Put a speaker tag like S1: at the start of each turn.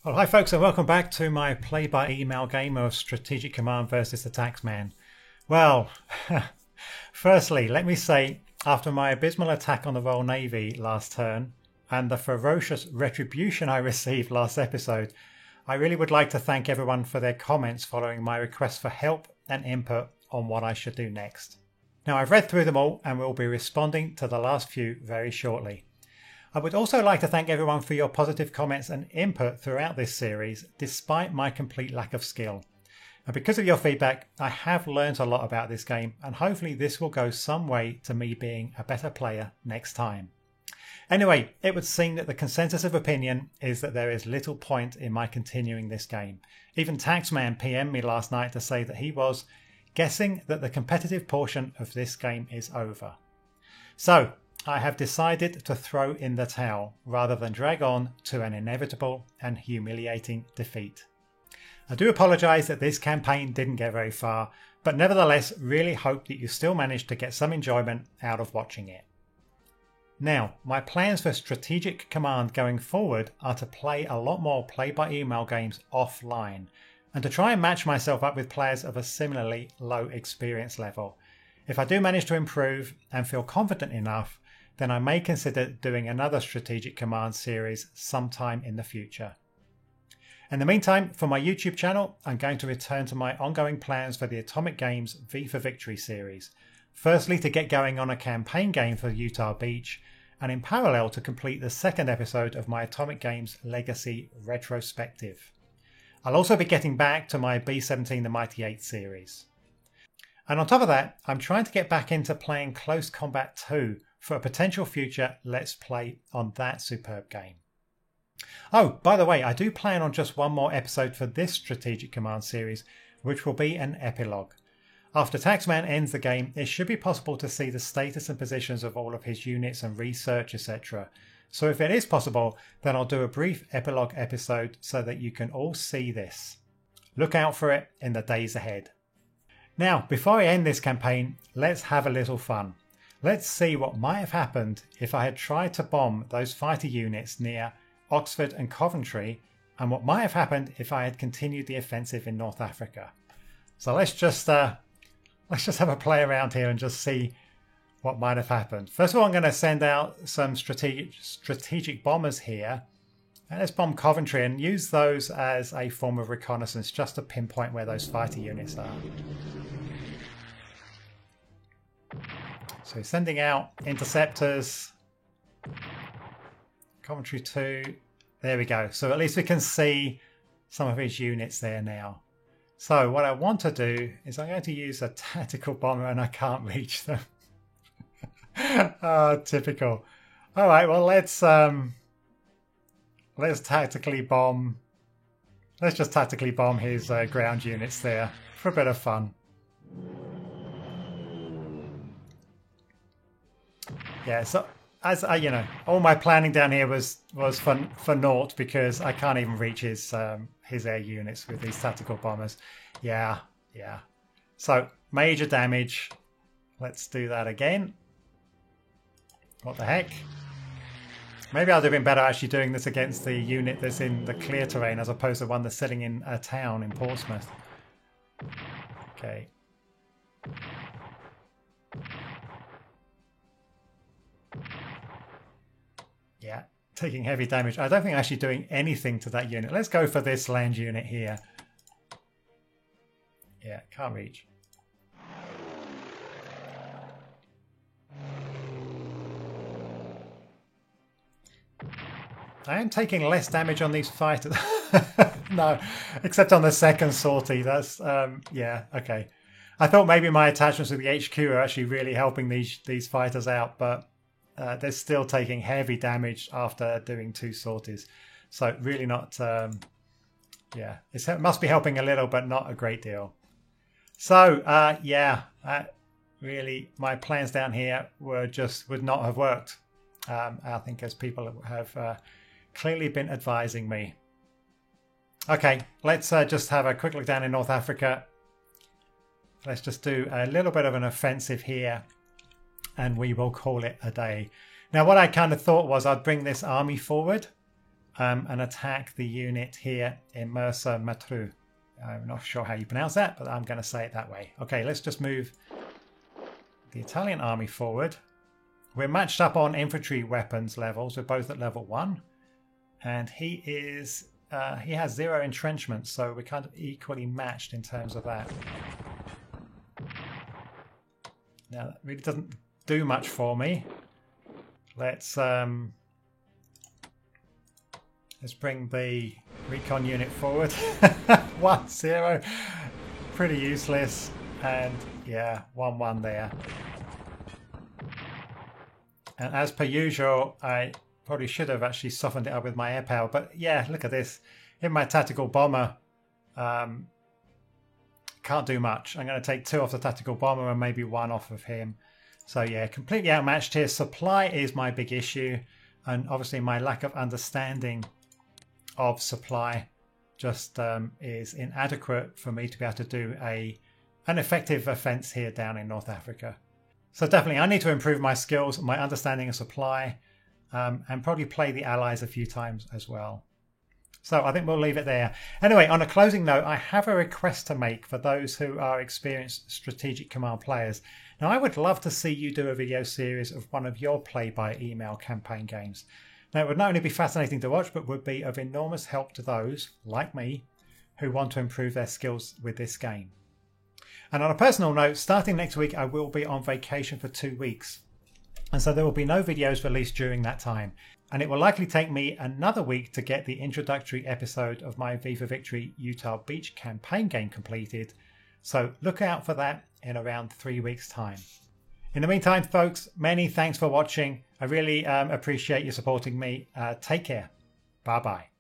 S1: Well, hi folks, and welcome back to my play-by-email game of Strategic Command versus the Taxman. Well, firstly, let me say, after my abysmal attack on the Royal Navy last turn and the ferocious retribution I received last episode, I really would like to thank everyone for their comments following my request for help and input on what I should do next. Now, I've read through them all and will be responding to the last few very shortly. I would also like to thank everyone for your positive comments and input throughout this series, despite my complete lack of skill. And because of your feedback, I have learned a lot about this game, and hopefully this will go some way to me being a better player next time. Anyway, it would seem that the consensus of opinion is that there is little point in my continuing this game. Even Taxman PM'd me last night to say that he was guessing that the competitive portion of this game is over. So, I have decided to throw in the towel rather than drag on to an inevitable and humiliating defeat. I do apologise that this campaign didn't get very far, but nevertheless really hope that you still managed to get some enjoyment out of watching it. Now, my plans for Strategic Command going forward are to play a lot more play-by-email games offline and to try and match myself up with players of a similarly low experience level. If I do manage to improve and feel confident enough, then I may consider doing another Strategic Command series sometime in the future. In the meantime, for my YouTube channel, I'm going to return to my ongoing plans for the Atomic Games V for Victory series. Firstly, to get going on a campaign game for Utah Beach, and in parallel to complete the second episode of my Atomic Games Legacy retrospective. I'll also be getting back to my B-17 The Mighty 8 series. And on top of that, I'm trying to get back into playing Close Combat 2 for a potential future Let's Play on that superb game. Oh, by the way, I do plan on just one more episode for this Strategic Command series, which will be an epilogue. After Taxman ends the game, it should be possible to see the status and positions of all of his units and research, etc. So if it is possible, then I'll do a brief epilogue episode so that you can all see this. Look out for it in the days ahead. Now, before I end this campaign, let's have a little fun. Let's see what might have happened if I had tried to bomb those fighter units near Oxford and Coventry, and what might have happened if I had continued the offensive in North Africa. So let's just have a play around here and just see what might have happened. First of all, I'm going to send out some strategic bombers here. And let's bomb Coventry and use those as a form of reconnaissance just to pinpoint where those fighter units are. So sending out interceptors. Coventry 2. There we go. So at least we can see some of his units there now. So what I want to do is I'm going to use a tactical bomber and I can't reach them. Oh, typical. All right, well let's tactically bomb. Let's just tactically bomb his ground units there for a bit of fun. Yeah, so as I, all my planning down here was for naught because I can't even reach his air units with these tactical bombers. Yeah. So major damage. Let's do that again. What the heck? Maybe I'd have been better actually doing this against the unit that's in the clear terrain as opposed to one that's sitting in a town in Portsmouth. Okay. Yeah, taking heavy damage. I don't think actually doing anything to that unit. Let's go for this land unit here. Yeah, can't reach. I am taking less damage on these fighters. No, except on the second sortie. That's, yeah, okay. I thought maybe my attachments with the HQ are actually really helping these fighters out, but they're still taking heavy damage after doing 2 sorties. So really not, yeah, it must be helping a little, but not a great deal. So, yeah, really my plans down here would not have worked. I think as people have clearly been advising me. Okay, let's just have a quick look down in North Africa. Let's just do a little bit of an offensive here and we will call it a day. Now what I kind of thought was I'd bring this army forward and attack the unit here in Mersa Matruh. I'm not sure how you pronounce that, but I'm going to say it that way. Okay, let's just move the Italian army forward. We're matched up on infantry weapons levels. We're both at level 1. And he has 0 entrenchment, so we're kind of equally matched in terms of that. Now, that really doesn't do much for me. Let's bring the recon unit forward. 1-0. Pretty useless. And yeah, 1-1 there. And as per usual, I probably should have actually softened it up with my air power. But yeah, look at this. In my tactical bomber, can't do much. I'm going to take 2 off the tactical bomber and maybe 1 off of him. So yeah, completely outmatched here. Supply is my big issue. And obviously my lack of understanding of supply just is inadequate for me to be able to do an effective offense here down in North Africa. So definitely I need to improve my skills, my understanding of supply, and probably play the allies a few times as well. So I think we'll leave it there. Anyway, on a closing note, I have a request to make for those who are experienced strategic command players. Now, I would love to see you do a video series of one of your play-by-email campaign games. Now, it would not only be fascinating to watch, but would be of enormous help to those, like me, who want to improve their skills with this game. And on a personal note, starting next week, I will be on vacation for 2 weeks. And so there will be no videos released during that time. And it will likely take me another week to get the introductory episode of my Viva Victory Utah Beach campaign game completed. So look out for that in around 3 weeks' time. In the meantime, folks, many thanks for watching. I really appreciate you supporting me. Take care. Bye-bye.